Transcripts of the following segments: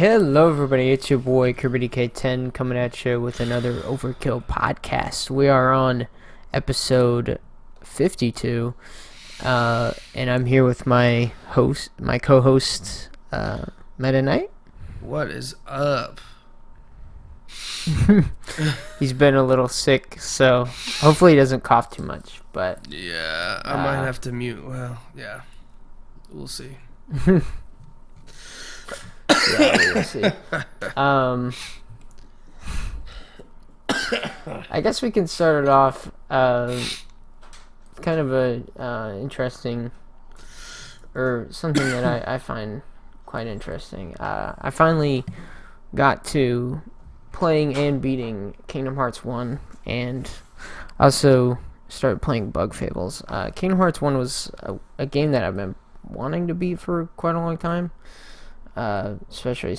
Hello, everybody. It's your boy Kirby K10 coming at you with another Overkill Podcast. We are on episode 52, and I'm here with my co-host, Meta Knight. What is up? He's been a little sick, so hopefully he doesn't cough too much. But yeah, I might have to mute. Well, yeah, we'll see. Yeah, we'll see. I guess we can start it off. Kind of a interesting, or something that I find quite interesting. I finally got to playing and beating Kingdom Hearts 1, and also started playing Bug Fables. Kingdom Hearts 1 was a game that I've been wanting to beat for quite a long time. Especially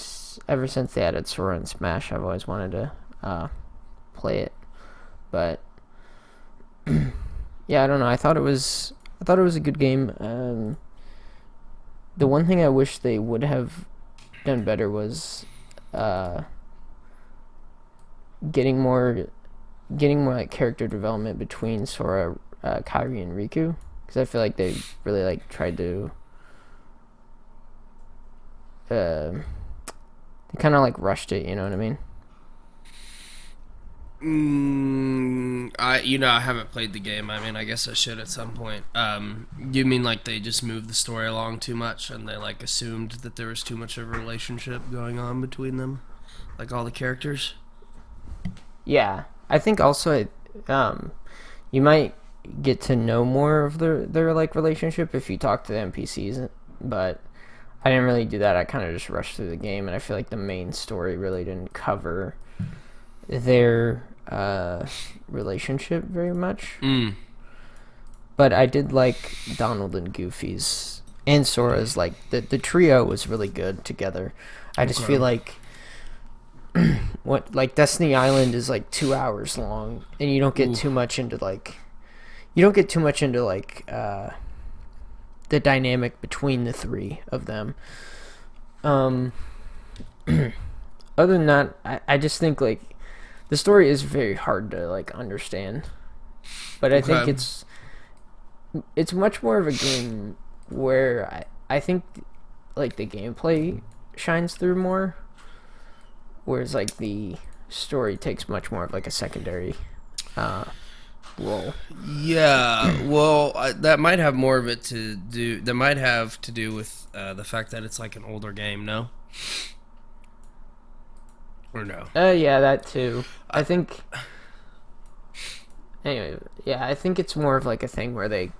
ever since they added Sora and Smash, I've always wanted to play it. But yeah, I don't know. I thought it was a good game. The one thing I wish they would have done better was getting more like character development between Sora, Kairi, and Riku, because I feel like they really tried to. They kind of rushed it, you know what I mean? I haven't played the game. I mean, I guess I should at some point. You mean they just moved the story along too much, and they assumed that there was too much of a relationship going on between them, all the characters? Yeah, I think also you might get to know more of their relationship if you talk to the NPCs, but I didn't really do that. I kind of just rushed through the game, and I feel like the main story really didn't cover their relationship very much. But I did like Donald and Goofy's and Sora's. The trio was really good together. I just feel like Destiny Island is 2 hours long, and you don't get too much into the dynamic between the three of them. Other than that, I just think the story is very hard to understand, but I think it's much more of a game where I think the gameplay shines through more, whereas the story takes much more of a secondary role. Yeah, well, that might have more of it to do. That might have to do with the fact that it's an older game. No, or no? Yeah, that too. I think. Anyway, yeah, I think it's more of a thing where they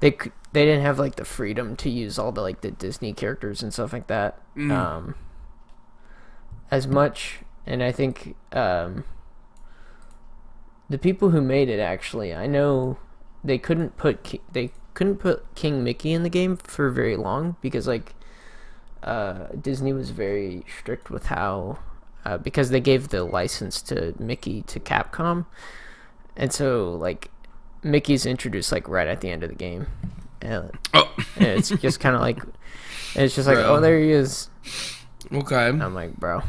didn't have the freedom to use all the the Disney characters and stuff like that as much, and I think the people who made it, actually, I know they couldn't put King Mickey in the game for very long because Disney was very strict with how because they gave the license to Mickey to Capcom, and so Mickey's introduced right at the end of the game, and it's just kind of it's just Bro. oh, there he is. Okay, I'm bro,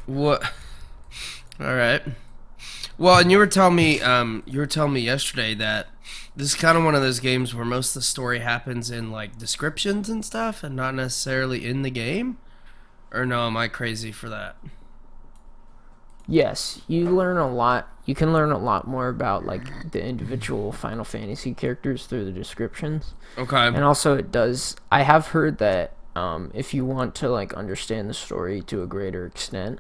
what? All right. Well, and you were telling me yesterday that this is kind of one of those games where most of the story happens in descriptions and stuff, and not necessarily in the game. Or no, am I crazy for that? Yes, you learn a lot. You can learn a lot more about the individual Final Fantasy characters through the descriptions. Okay. And also, it does. I have heard that if you want to understand the story to a greater extent,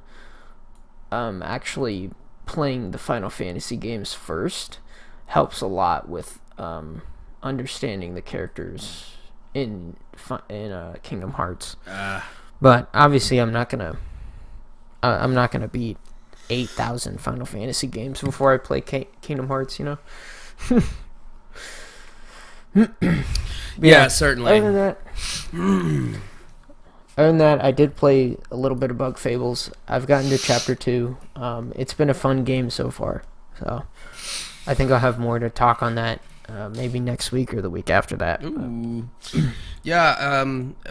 actually playing the Final Fantasy games first helps a lot with understanding the characters in Kingdom Hearts. But obviously, I'm not gonna beat 8,000 Final Fantasy games before I play Kingdom Hearts. You know. Yeah, certainly. Other than that, I did play a little bit of Bug Fables. I've gotten to Chapter 2. It's been a fun game so far. So I think I'll have more to talk on that maybe next week or the week after that. Ooh. Yeah,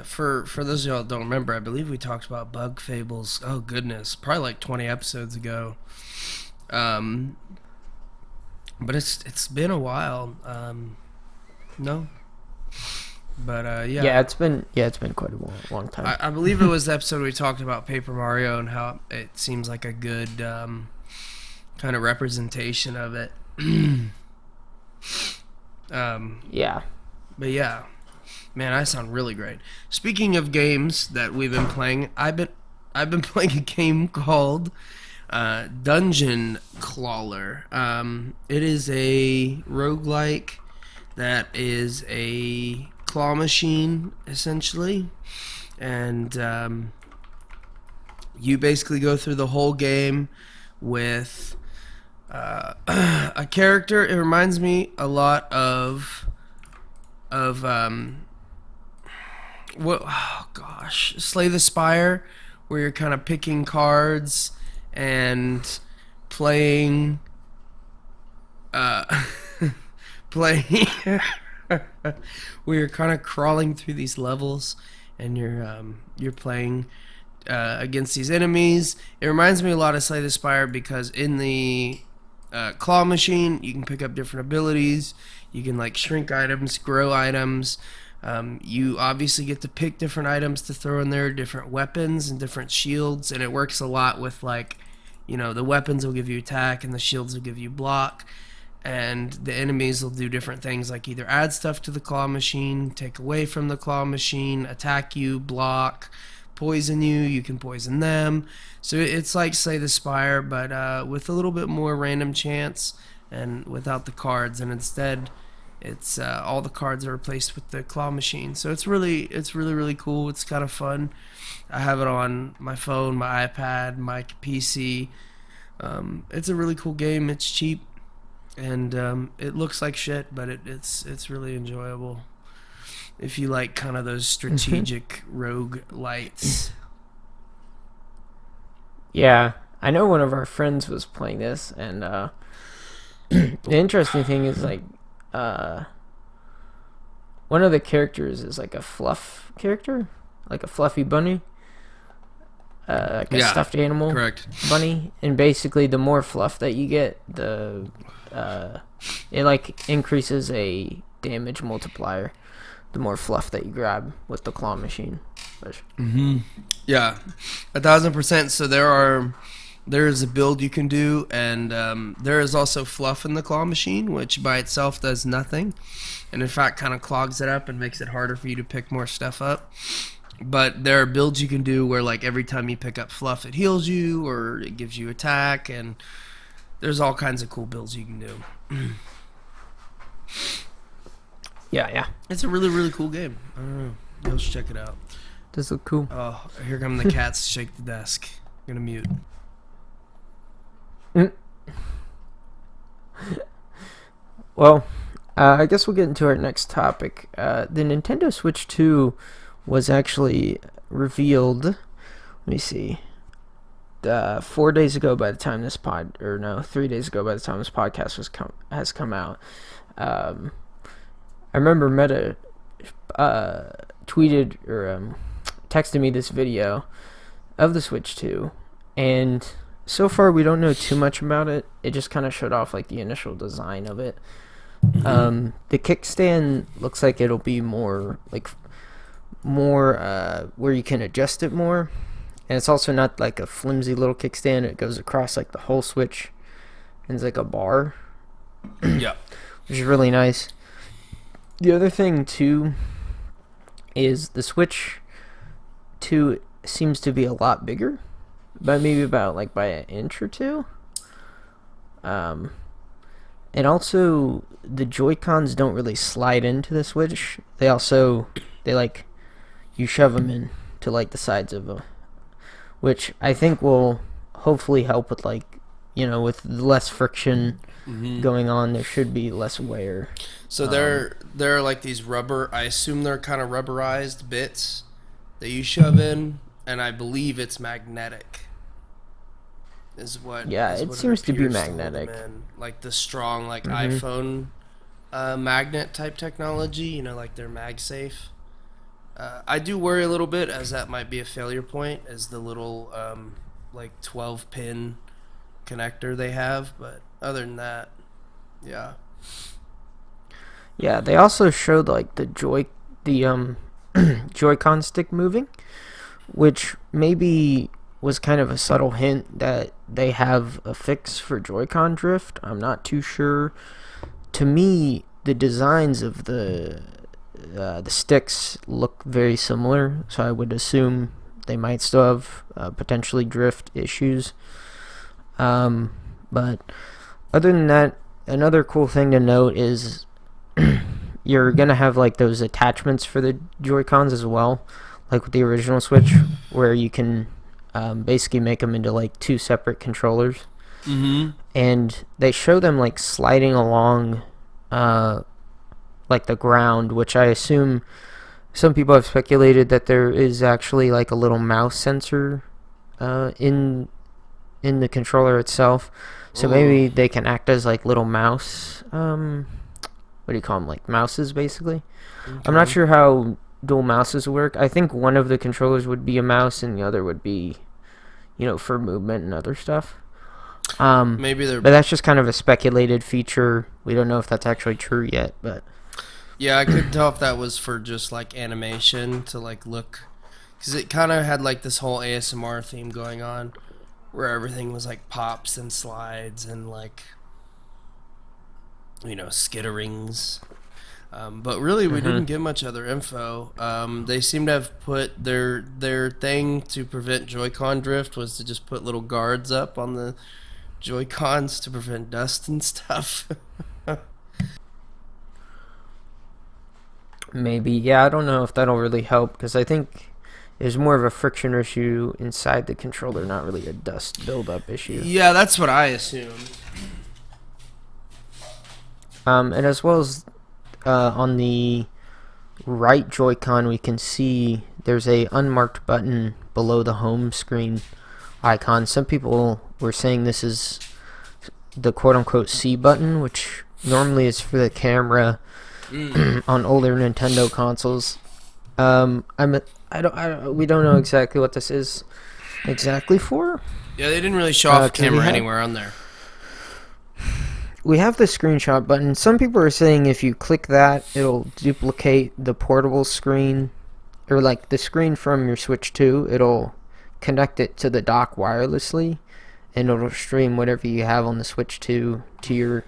for those of y'all that don't remember, I believe we talked about Bug Fables, oh goodness, probably like 20 episodes ago. But it's been a while. No? But yeah. Yeah, it's been quite a long time. I believe it was the episode we talked about Paper Mario and how it seems like a good kind of representation of it. Yeah. But yeah, man, I sound really great. Speaking of games that we've been playing, I've been playing a game called Dungeon Crawler. It is a roguelike that is a claw machine essentially, and you basically go through the whole game with a character. It reminds me a lot of what? Oh gosh, Slay the Spire, where you're kind of picking cards and playing, playing. Where you're kind of crawling through these levels, and you're playing against these enemies. It reminds me a lot of Slay the Spire because in the claw machine, you can pick up different abilities. You can like shrink items, grow items. You obviously get to pick different items to throw in there, different weapons and different shields, and it works a lot with like, the weapons will give you attack and the shields will give you block, and the enemies will do different things like either add stuff to the claw machine, take away from the claw machine, attack you, block, poison you. You can poison them. So it's like Slay the Spire, but with a little bit more random chance and without the cards, and instead it's all the cards are replaced with the claw machine. So it's really cool. It's kind of fun. I have it on my phone, my iPad, my PC. It's a really cool game. It's cheap, and it looks like shit, but it's really enjoyable if you like kind of those strategic rogue lights. Yeah, I know one of our friends was playing this, and the interesting thing is like one of the characters is like a fluff character, like a fluffy bunny, like a stuffed animal. Correct. Bunny, and basically the more fluff that you get, the it like increases a damage multiplier the more fluff that you grab with the claw machine. Yeah, 1,000%. So there is a build you can do, and there is also fluff in the claw machine, which by itself does nothing, and in fact kind of clogs it up and makes it harder for you to pick more stuff up. But there are builds you can do where like every time you pick up fluff it heals you or it gives you attack, and there's all kinds of cool builds you can do. Yeah. It's a really cool game. I don't know. You'll check it out. Does look cool. Oh, here come the cats. Shake the desk. I'm gonna mute. Well, I guess we'll get into our next topic. The Nintendo Switch 2 was actually revealed. Let me see. 4 days ago, by the time this 3 days ago, by the time this podcast has come out. I remember Meta tweeted or texted me this video of the Switch 2, and so far we don't know too much about it. It just kind of showed off like the initial design of it. The kickstand looks like it'll be more where you can adjust it more, and it's also not like a flimsy little kickstand. It goes across like the whole Switch, and it's like a bar. Yeah, which is really nice. The other thing too is the Switch 2 seems to be a lot bigger, but maybe about like by an inch or two. And also the Joy-Cons don't really slide into the Switch. They like you shove them in to like the sides of them, which I think will hopefully help with like, with less friction going on. There should be less wear. So there are like these I assume they're kind of rubberized bits that you shove in, and I believe it's magnetic. It seems to be magnetic. Like the strong iPhone magnet type technology, like their MagSafe. I do worry a little bit, as that might be a failure point, as the little like 12 pin connector they have. But other than that, yeah. Yeah, they also showed like the Joy-Con stick moving, which maybe was kind of a subtle hint that they have a fix for Joy-Con drift. I'm not too sure. To me, the designs of the sticks look very similar, so I would assume they might still have potentially drift issues. But other than that, another cool thing to note is you're gonna have like those attachments for the Joy-Cons as well, like with the original Switch, where you can basically make them into like two separate controllers. Mm-hmm. And they show them like sliding along like the ground, which I assume some people have speculated that there is actually like a little mouse sensor in the controller itself. So maybe they can act as like little mouse what do you call them, like mouses basically. Okay. I'm not sure how dual mouses work. I think one of the controllers would be a mouse and the other would be, for movement and other stuff. Maybe they're... But that's just kind of a speculated feature. We don't know if that's actually true yet, but... Yeah, I couldn't tell if that was for just, like, animation to, like, look... Because it kind of had, like, this whole ASMR theme going on, where everything was, like, pops and slides and, like, skitterings. But really, we didn't get much other info. They seem to have put their thing to prevent Joy-Con drift was to just put little guards up on the Joy-Cons to prevent dust and stuff. Maybe. Yeah, I don't know if that'll really help, because I think there's more of a friction issue inside the controller, not really a dust buildup issue. Yeah, that's what I assumed. And as well as on the right Joy-Con, we can see there's a unmarked button below the home screen icon. Some people were saying this is the quote-unquote C button, which normally is for the camera on older Nintendo consoles. We don't know exactly what this is exactly for. Yeah, they didn't really show off a camera anywhere on there. We have the screenshot button. Some people are saying if you click that, it'll duplicate the portable screen, or like the screen from your Switch 2. It'll connect it to the dock wirelessly, and it'll stream whatever you have on the Switch 2 to your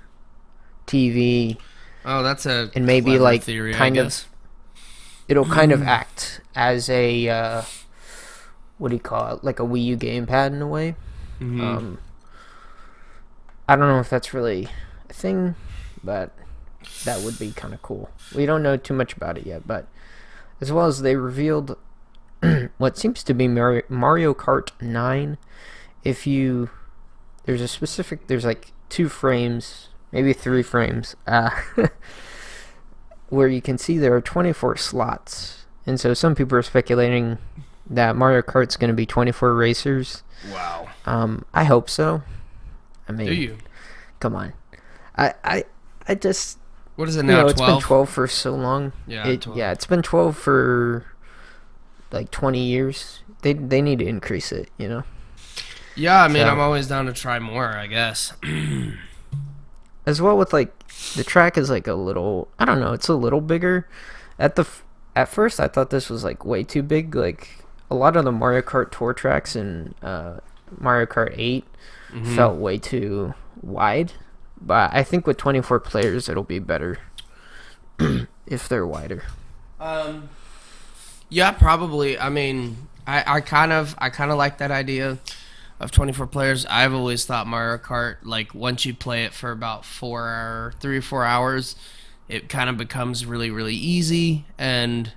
TV. Oh, that's a and maybe like theory, kind of it'll kind of act as a what do you call it, like a Wii U gamepad in a way. Mm-hmm. I don't know if that's really a thing, but that would be kind of cool. We don't know too much about it yet, but as well as they revealed what seems to be Mario Kart 9. There's like 2 frames, maybe 3 frames, where you can see there are 24 slots. And so some people are speculating that Mario Kart's going to be 24 racers. Wow. I hope so. I mean, do you? Come on. I just... What is it now, 12? It's been 12 for so long. Yeah, it's been 12 for like 20 years. They need to increase it, Yeah, I mean, I'm always down to try more, I guess. As well with, like, the track is, like, a little... I don't know, it's a little bigger. At first, I thought this was, like, way too big. Like, a lot of the Mario Kart Tour tracks in Mario Kart 8 felt way too wide. But I think with 24 players, it'll be better if they're wider. Yeah, probably. I mean, I kind of like that idea of 24 players. I've always thought Mario Kart, like, once you play it for about 3 or 4 hours, it kind of becomes really, really easy. And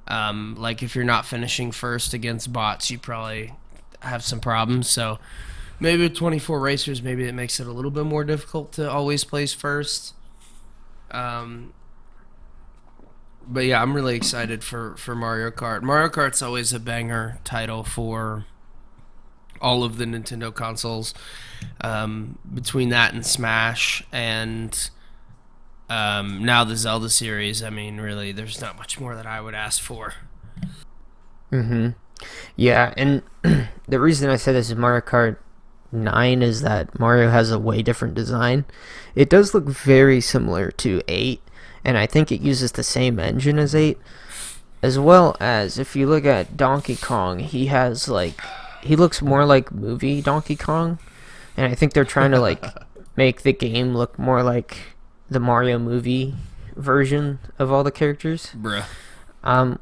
like, if you're not finishing first against bots, you probably have some problems. So maybe with 24 racers, maybe it makes it a little bit more difficult to always place first. But yeah, I'm really excited for Mario Kart. Mario Kart's always a banger title for all of the Nintendo consoles. Between that and Smash and Now the Zelda series, I mean, really, there's not much more that I would ask for. Mm-hmm. Yeah, and the reason I say this is Mario Kart 9 is that Mario has a way different design. It does look very similar to 8, and I think it uses the same engine as 8. As well as, if you look at Donkey Kong, he looks more like movie Donkey Kong, and I think they're trying to make the game look more like the Mario movie version of all the characters. Bruh.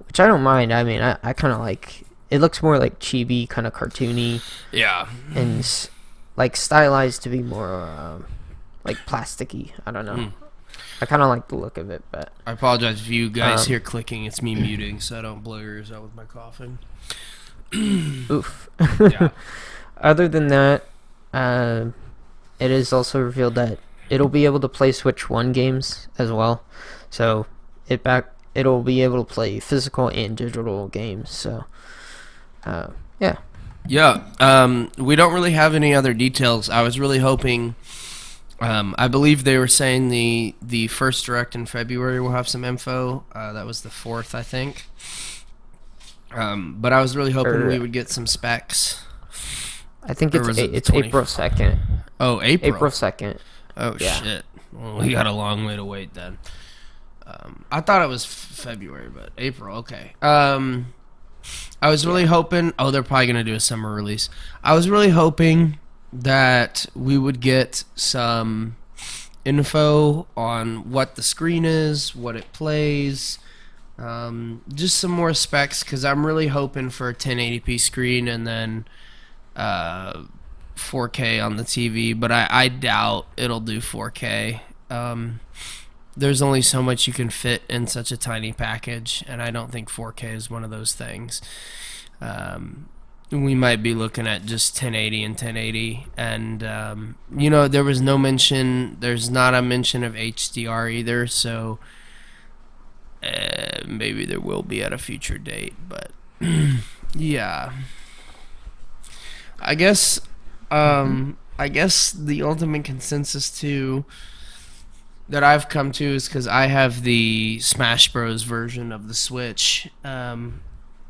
Which I don't mind. I mean, I kind of like. It looks more like chibi, kind of cartoony. Yeah. And stylized to be more plasticky. I don't know. I kind of like the look of it, but I apologize if you guys hear clicking. It's me muting, so I don't blow your ears out with my coughing. Oof. Yeah. Other than that, it is also revealed that it'll be able to play Switch 1 games as well. So it'll be able to play physical and digital games. So, yeah. Yeah. We don't really have any other details. I was really hoping. I believe they were saying the first direct in February will have some info. That was the 4th, I think. But I was really hoping we would get some specs. I think it's April 2nd. Oh, April? April 2nd. Oh, yeah. Shit. Well, we got a long way to wait then. I thought it was February, but April, okay. I was really hoping... Oh, they're probably going to do a summer release. I was really hoping that we would get some info on what the screen is, what it plays, just some more specs, because I'm really hoping for a 1080p screen and then 4K on the TV, but I doubt it'll do 4K. There's only so much you can fit in such a tiny package, and I don't think 4K is one of those things. We might be looking at just 1080 and 1080, and there's not a mention of HDR either, so maybe there will be at a future date, but yeah. I guess the ultimate consensus too that I've come to is because I have the Smash Bros version of the Switch.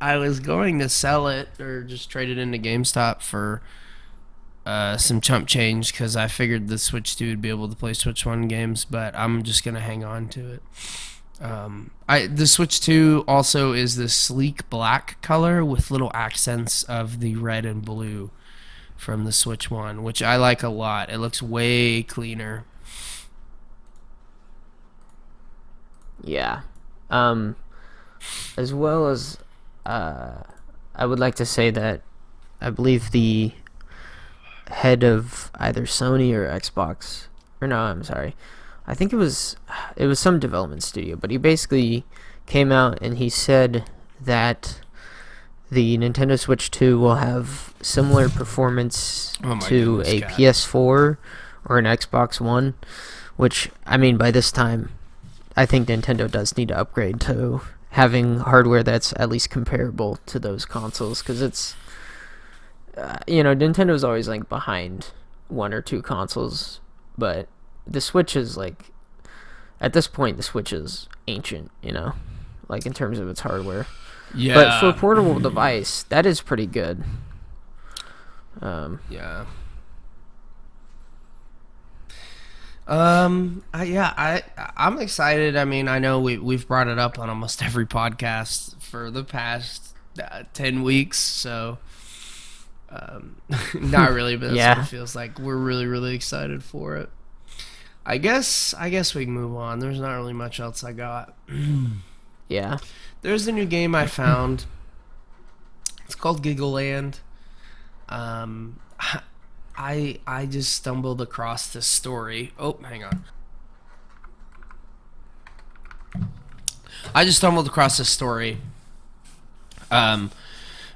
I was going to sell it or just trade it into GameStop for some chump change because I figured the Switch 2 would be able to play Switch 1 games, but I'm just going to hang on to it. The Switch 2 also is this sleek black color with little accents of the red and blue from the Switch 1, which I like a lot. It looks way cleaner. Yeah. As well as I would like to say that I believe the head of either Sony or Xbox, or no, I'm sorry, I think it was some development studio, but he basically came out and he said that the Nintendo Switch 2 will have similar performance to a PS4 or an Xbox One, which, I mean, by this time, I think Nintendo does need to upgrade to having hardware that's at least comparable to those consoles, because it's Nintendo's always behind one or two consoles, but the Switch is at this point the Switch is ancient, in terms of its hardware. Yeah. But for a portable device, that is pretty good. Yeah. I'm excited. I mean, I know we've brought it up on almost every podcast for the past 10 weeks, so not really, but that's what it feels like. We're really, really excited for it. I guess we can move on. There's not really much else I got. Yeah. There's a new game I found. It's called Giggle Land. I just stumbled across this story. Oh, hang on. I just stumbled across this story. And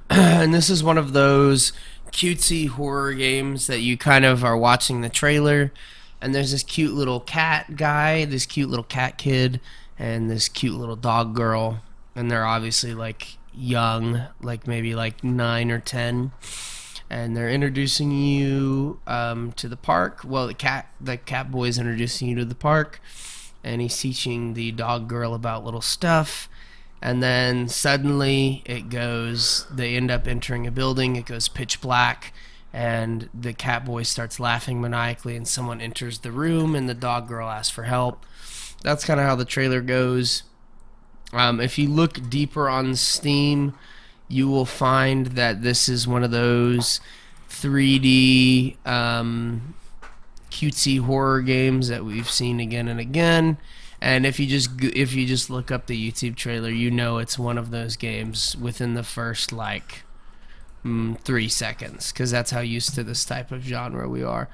this is one of those cutesy horror games that you kind of are watching the trailer, and there's this cute little cat guy, this cute little cat kid, and this cute little dog girl, and they're obviously young, maybe 9 or 10. And they're introducing you to the park. Well, the cat boy is introducing you to the park, and he's teaching the dog girl about little stuff. And then suddenly they end up entering a building, it goes pitch black, and the cat boy starts laughing maniacally, and someone enters the room, and the dog girl asks for help. That's kind of how the trailer goes. If you look deeper on Steam, you will find that this is one of those 3D cutesy horror games that we've seen again and again. And if you just look up the YouTube trailer, you know it's one of those games within the first 3 seconds, because that's how used to this type of genre we are.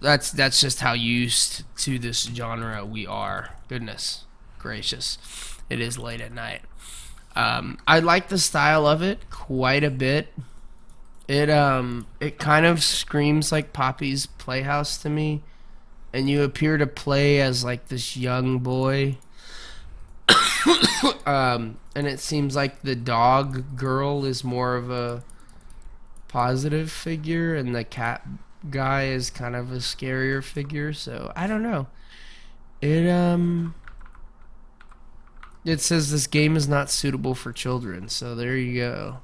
That's just how used to this genre we are. Goodness gracious, it is late at night. I like the style of it quite a bit. It kind of screams like Poppy's Playhouse to me, and you appear to play as like this young boy. And it seems like the dog girl is more of a positive figure, and the cat guy is kind of a scarier figure. So I don't know. It says this game is not suitable for children. So there you go.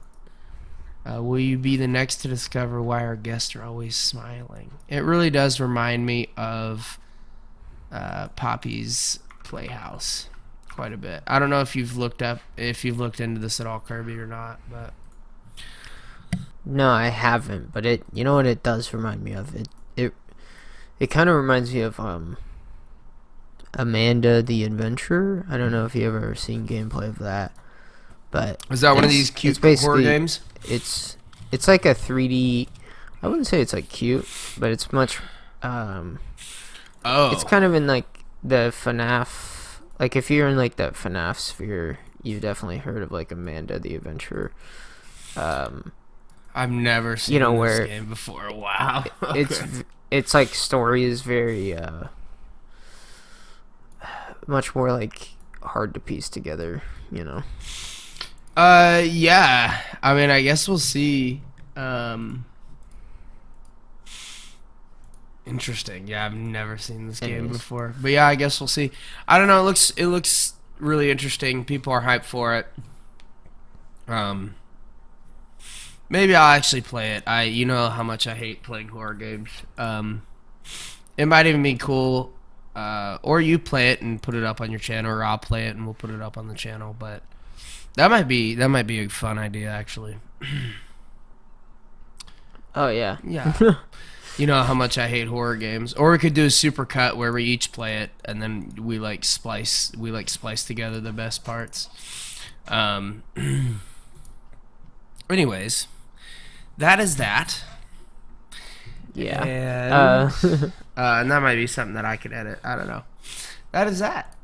Will you be the next to discover why our guests are always smiling? It really does remind me of Poppy's Playhouse quite a bit. I don't know if you've looked into this at all, Kirby, or not, but No, I haven't. But you know what it does remind me of? It kind of reminds me of Amanda the Adventurer. I don't know if you ever seen gameplay of that. But is that one of these cute horror games? It's like a 3D. I wouldn't say it's like cute, but it's much. It's kind of in like the FNAF. Like if you're in like that FNAF sphere, you've definitely heard of like Amanda the Adventurer. I've never seen this game before. Wow. It's like story is very much more like hard to piece together, you know. Yeah. I mean, I guess we'll see. Interesting. Yeah, I've never seen this game before. But yeah, I guess we'll see. I don't know, it looks really interesting. People are hyped for it. Maybe I'll actually play it. You know how much I hate playing horror games. It might even be cool. Or you play it and put it up on your channel, or I'll play it and we'll put it up on the channel, but that might be a fun idea, actually. Oh yeah. Yeah. You know how much I hate horror games. Or we could do a super cut where we each play it and then we splice together the best parts. Anyways, that is that. Yeah. And that might be something that I could edit. I don't know. That is that.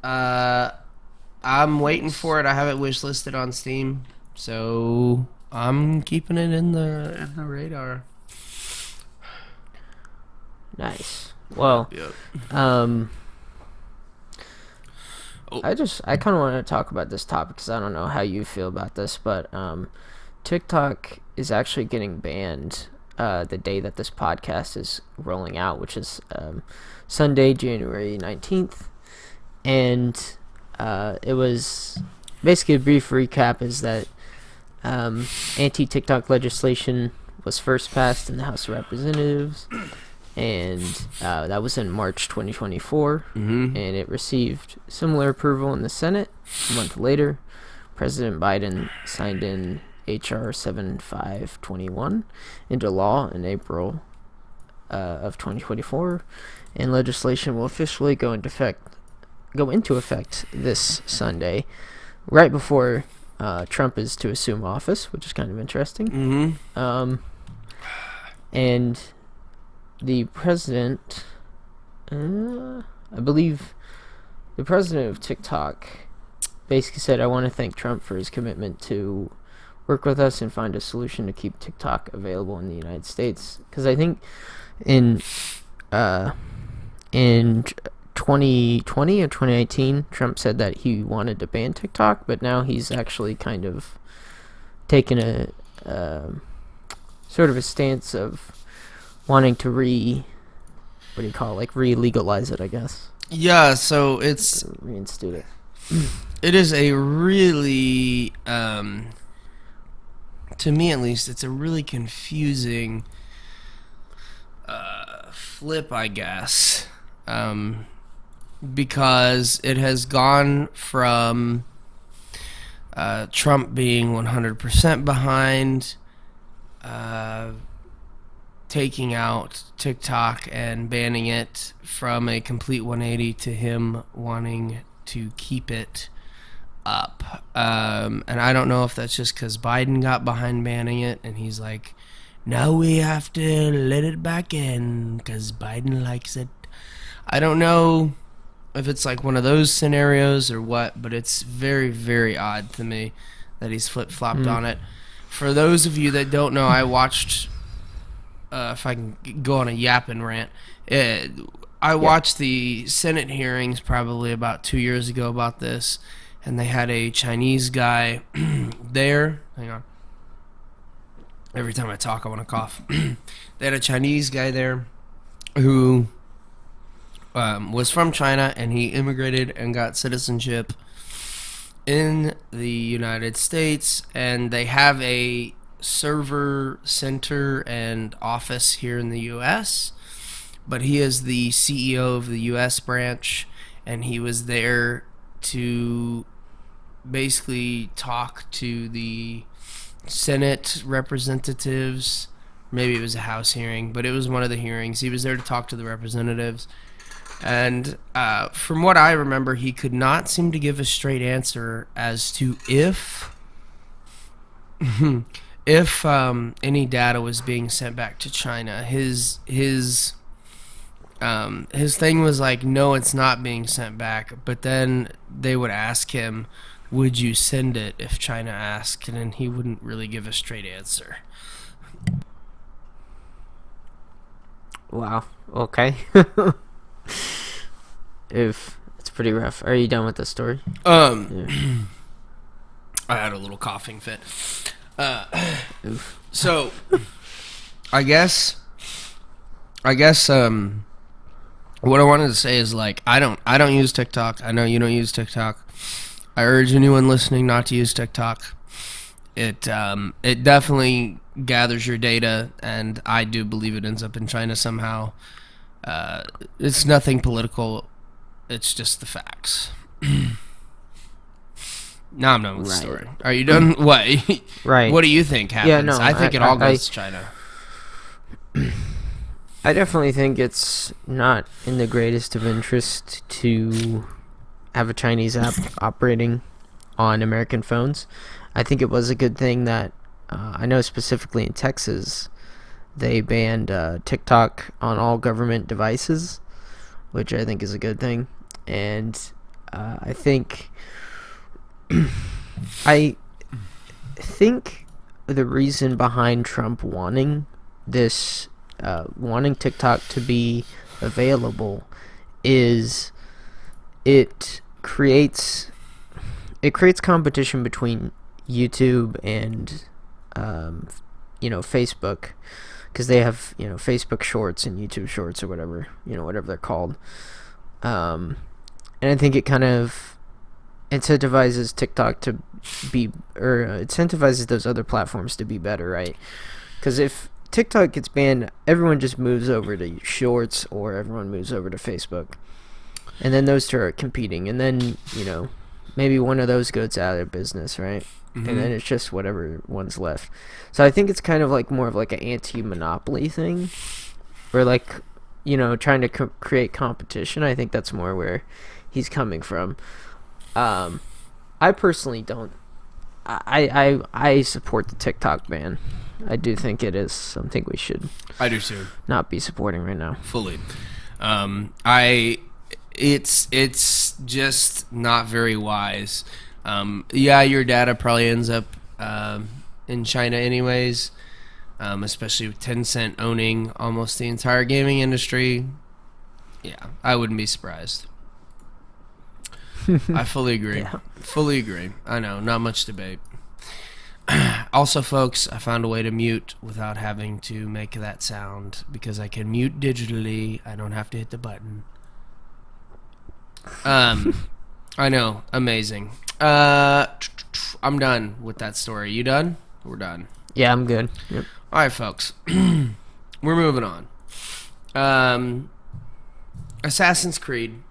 I'm waiting for it. I have it wish listed on Steam, so I'm keeping it in the radar. Nice. Well, Yep. I kind of want to talk about this topic because I don't know how you feel about this, but TikTok is actually getting banned the day that this podcast is rolling out, which is Sunday, January 19th. And it was basically a brief recap is that anti-TikTok legislation was first passed in the House of Representatives, and that was in March 2024, and it received similar approval in the Senate a month later. President Biden signed in H.R. 7521 into law in April of 2024, and legislation will officially go into effect this Sunday, right before Trump is to assume office, which is kind of interesting. And the president, I believe, the president of TikTok basically said, "I want to thank Trump for his commitment to work with us and find a solution to keep TikTok available in the United States." Because I think in 2020 or 2018, Trump said that he wanted to ban TikTok, but now he's actually kind of taken a sort of a stance of wanting to what do you call it? Like re-legalize it, I guess. Yeah, so it's Reinstate it. it is a really to me at least, it's a really confusing flip, I guess, because it has gone from Trump being 100% behind taking out TikTok and banning it, from a complete 180 to him wanting to keep it up. And I don't know if that's just because Biden got behind banning it and he's like, now we have to let it back in because Biden likes it. I don't know if it's like one of those scenarios or what, but it's very, very odd to me that he's flip-flopped on it. For those of you that don't know, I watched, if I can go on a yapping rant, I watched the Senate hearings probably about 2 years ago about this, and they had a Chinese guy there. Hang on. Every time I talk, I want to cough. They had a Chinese guy there who was from China, and he immigrated and got citizenship in the United States, and they have a server center and office here in the U.S., but he is the CEO of the U.S. branch, and he was there to basically talk to the Senate representatives. Maybe it was a House hearing, but it was one of the hearings. He was there to talk to the representatives. And from what I remember, he could not seem to give a straight answer as to if any data was being sent back to China. His thing was like, no, it's not being sent back. But then they would ask him, would you send it if China asked? And then he wouldn't really give a straight answer. Wow. Okay. If it's pretty rough. Are you done with the story? I had a little coughing fit. So I guess what I wanted to say is, like, I don't use TikTok. I know you don't use TikTok. I urge anyone listening not to use TikTok. It definitely gathers your data, and I do believe it ends up in China somehow. It's nothing political. It's just the facts. Now I'm done with the story. Are you done? What? Right. What do you think happens? Yeah, no, I think it all goes to China. I definitely think it's not in the greatest of interest to have a Chinese app operating on American phones. I think it was a good thing that I know specifically in Texas they banned TikTok on all government devices, which I think is a good thing. And I think the reason behind Trump wanting this, wanting TikTok to be available, is it creates competition between YouTube and Facebook, because they have Facebook Shorts and YouTube Shorts or whatever they're called, and I think it kind of incentivizes TikTok to be, or incentivizes those other platforms to be better, right? Because if TikTok gets banned, everyone just moves over to Shorts, or everyone moves over to Facebook, and then those two are competing, and then maybe one of those goes out of business, right? Mm-hmm. And then it's just whatever one's left. So I think it's kind of like more of like an anti-monopoly thing, where like trying to create competition. I think that's more where he's coming from. I personally don't. I support the TikTok ban. I do think it is something we should. I do too. Not be supporting right now. Fully. It's just not very wise. Your data probably ends up in China anyways, especially with Tencent owning almost the entire gaming industry. Yeah, I wouldn't be surprised. I fully agree. Yeah. Fully agree. I know, not much debate. Also, folks, I found a way to mute without having to make that sound because I can mute digitally. I don't have to hit the button. I know, amazing. I'm done with that story. You done? We're done. Yeah, I'm good. Yep. All right, folks. We're moving on. Assassin's Creed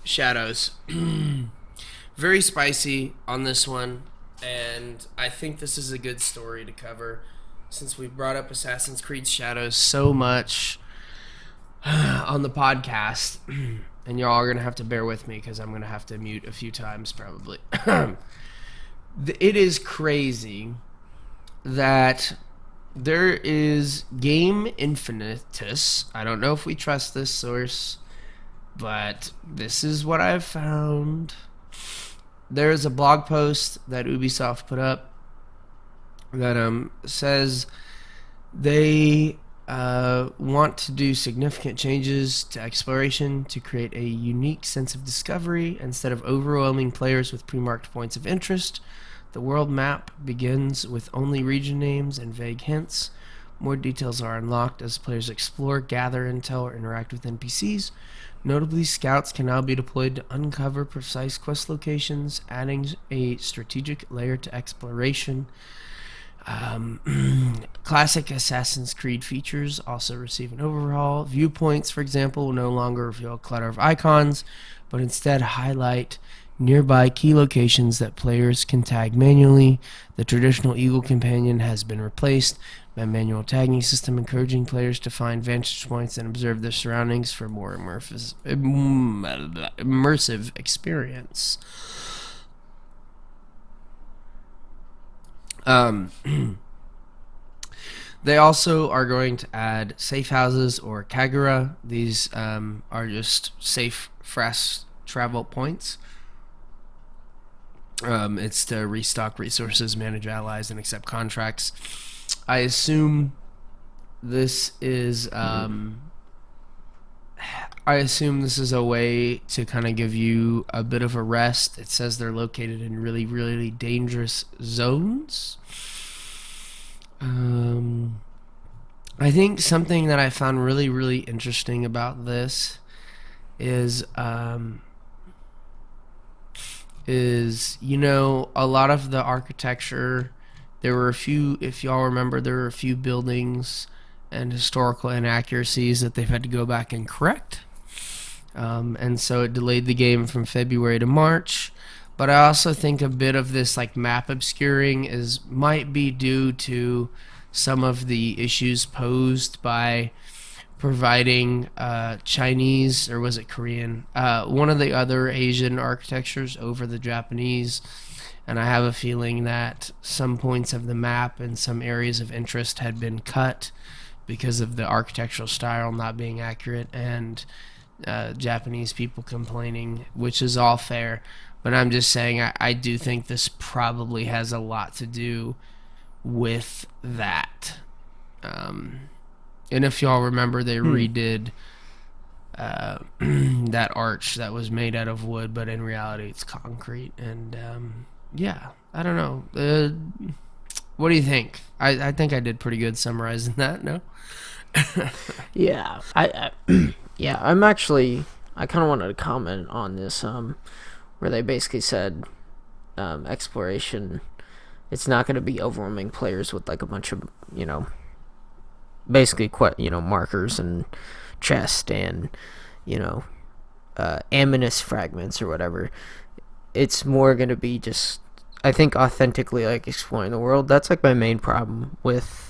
Shadows. Very spicy on this one, and I think this is a good story to cover since we brought up Assassin's Creed Shadows so much on the podcast. And y'all are going to have to bear with me because I'm going to have to mute a few times probably. It is crazy that there is Game Infinitus. I don't know if we trust this source, but this is what I've found. There is a blog post that Ubisoft put up that says they want to do significant changes to exploration to create a unique sense of discovery instead of overwhelming players with pre-marked points of interest. The world map begins with only region names and vague hints. More details are unlocked as players explore, gather intel, or interact with NPCs. Notably, scouts can now be deployed to uncover precise quest locations, adding a strategic layer to exploration. Classic Assassin's Creed features also receive an overhaul. Viewpoints, for example, will no longer reveal a clutter of icons, but instead highlight nearby key locations that players can tag manually. The traditional Eagle Companion has been replaced by a manual tagging system, encouraging players to find vantage points and observe their surroundings for a more immersive experience. They also are going to add safe houses or kagura. These are just safe, fast travel points. It's to restock resources, manage allies, and accept contracts. I assume this is a way to kind of give you a bit of a rest. It says they're located in really, really dangerous zones. I think something that I found really, really interesting about this is a lot of the architecture. There were a few, if y'all remember, there were a few buildings and historical inaccuracies that they've had to go back and correct. And so it delayed the game from February to March. But I also think a bit of this like map obscuring might be due to some of the issues posed by providing Chinese, or was it Korean, one of the other Asian architectures over the Japanese. And I have a feeling that some points of the map and some areas of interest had been cut because of the architectural style not being accurate, and Japanese people complaining, which is all fair. But I'm just saying I do think this probably has a lot to do with that. And if y'all remember, they redid that arch that was made out of wood, but in reality it's concrete. And yeah, I don't know. What do you think? I think I did pretty good summarizing that, no? Yeah, I I'm actually, I kind of wanted to comment on this, where they basically said exploration, it's not going to be overwhelming players with like a bunch of, basically markers and chest and, aminous fragments or whatever. It's more going to be just, I think, authentically like exploring the world. That's like my main problem with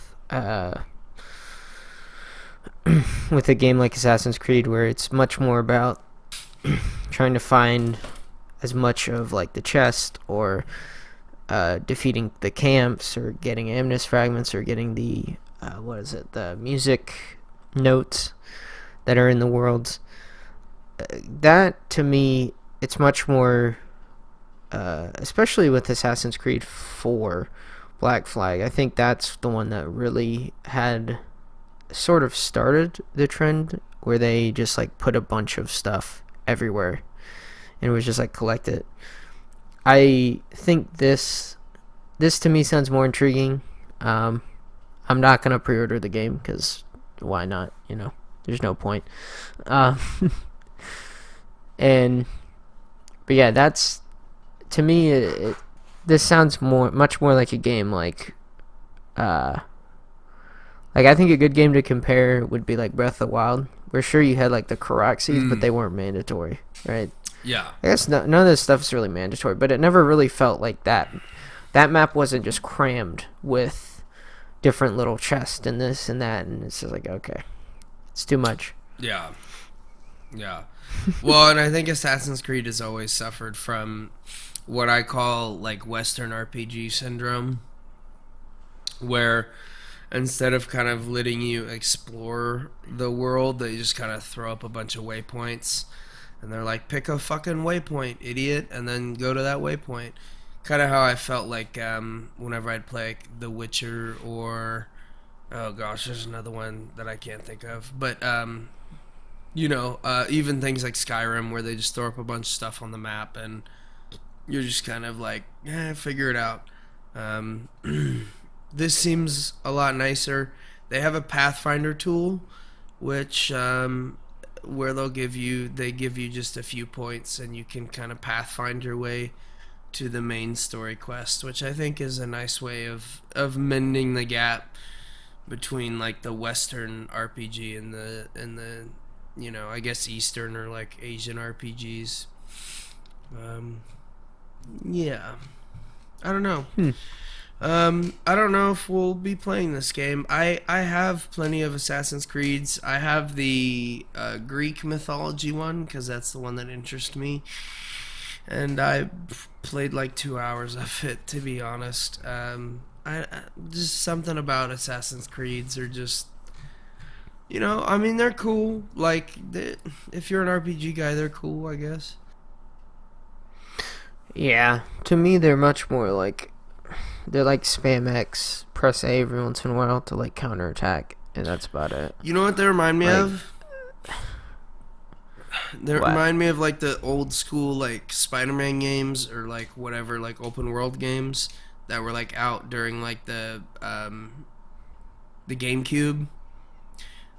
with a game like Assassin's Creed, where it's much more about trying to find as much of like the chest, or defeating the camps, or getting aminous fragments, or getting the the music notes that are in the worlds. That to me, it's much more, especially with Assassin's Creed 4 Black Flag. I think that's the one that really had sort of started the trend where they just like put a bunch of stuff everywhere and it was just like collect it. I think this this to me sounds more intriguing. I'm not gonna pre-order the game because why not? There's no point. Um, but yeah, that's to me. This sounds much more like a game like I think a good game to compare would be like Breath of the Wild. We're sure you had like the Karaxis, but they weren't mandatory, right? Yeah. I guess none of this stuff is really mandatory, but it never really felt like that. That map wasn't just crammed with different little chests and this and that, and it's just like, okay, it's too much. Yeah. Yeah. Well, and I think Assassin's Creed has always suffered from what I call like Western RPG syndrome, where instead of kind of letting you explore the world, they just kind of throw up a bunch of waypoints. And they're like, pick a fucking waypoint, idiot, and then go to that waypoint. Kind of how I felt like whenever I'd play like, The Witcher or... Oh gosh, there's another one that I can't think of. But, even things like Skyrim where they just throw up a bunch of stuff on the map and you're just kind of like, figure it out. This seems a lot nicer. They have a Pathfinder tool, which where they give you just a few points, and you can kind of pathfind your way to the main story quest, which I think is a nice way of mending the gap between like the Western RPG and the I guess Eastern or like Asian RPGs. Yeah, I don't know. I don't know if we'll be playing this game. I have plenty of Assassin's Creeds. I have the Greek mythology one because that's the one that interests me. And I played like 2 hours of it, to be honest. I just something about Assassin's Creeds are just, they're cool. Like, if you're an RPG guy, they're cool, I guess. Yeah, to me, they're much more like... They're like spam X, press A every once in a while to like counterattack, and that's about it. You know what they remind me of? They remind me of like the old school like Spider-Man games or like whatever, like open world games that were like out during like the GameCube,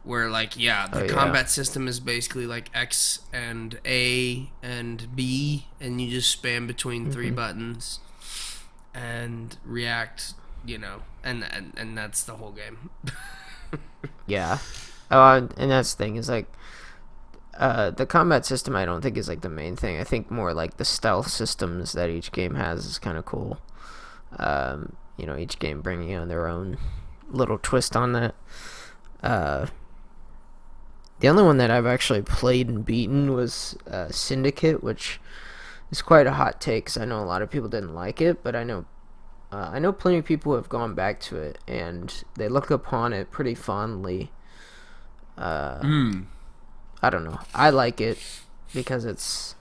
where like the combat system is basically like X and A and B, and you just spam between three buttons and react, and that's the whole game. Yeah. And that's the thing is like the combat system I don't think is like the main thing. I think more like the stealth systems that each game has is kind of cool. Each game bringing on their own little twist on that. The only one that I've actually played and beaten was Syndicate, which is quite a hot take because I know a lot of people didn't like it, but I know plenty of people who have gone back to it and they look upon it pretty fondly. I don't know. I like it because it's...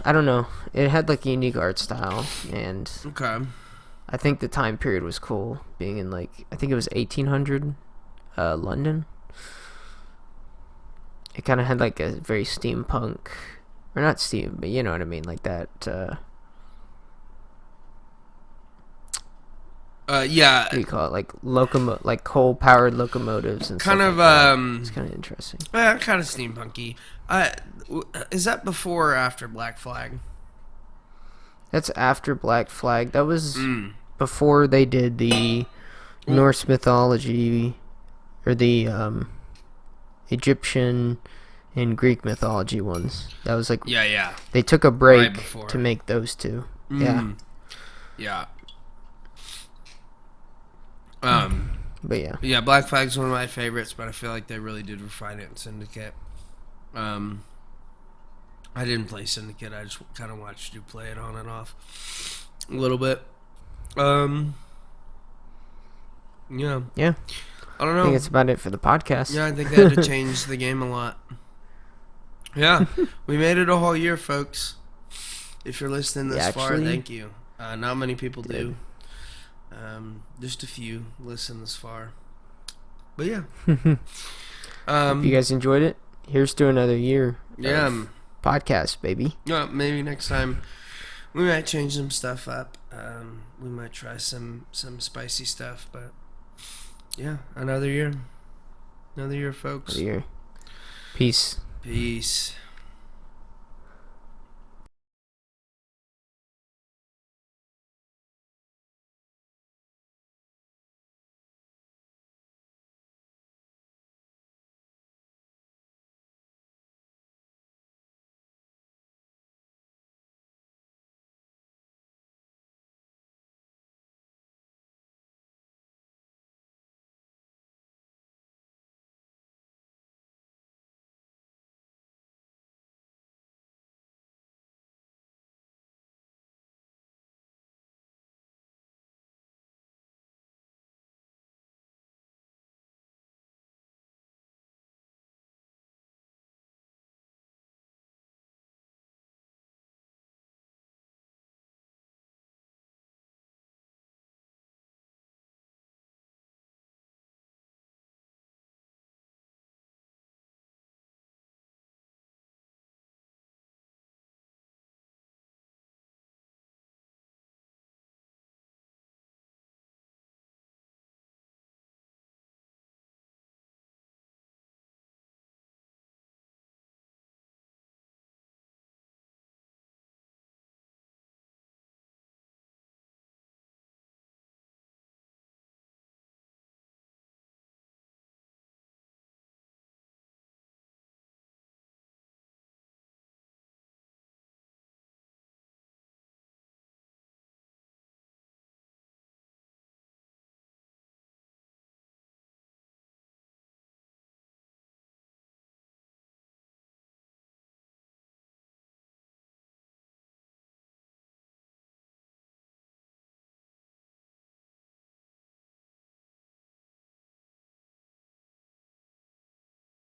I don't know. It had like a unique art style, and I think the time period was cool, being in like, I think it was 1800 London. It kind of had like a very steampunk, or not steam, but you know what I mean, like that. What do you call it? Like coal-powered locomotives and kind stuff of. like that. It's kind of interesting. Yeah, kind of steampunky. Is that before or after Black Flag? That's after Black Flag. That was before they did the Norse mythology, or the Egyptian and Greek mythology ones. That was like... Yeah. They took a break to make those two. Yeah. But yeah. Yeah, Black Flag's one of my favorites, but I feel like they really did refine it in Syndicate. I didn't play Syndicate. I just kind of watched you play it on and off a little bit. Yeah. I don't know. I think that's about it for the podcast. Yeah, I think they had to change the game a lot. Yeah, we made it a whole year, folks. If you're listening this far, thank you. Not many people do. Just a few listen this far. But yeah. If you guys enjoyed it, here's to another year. Yeah. Podcast, baby. Yeah, maybe next time We might change some stuff up. We might try some spicy stuff, but yeah, another year, folks. Another year. Peace. Peace.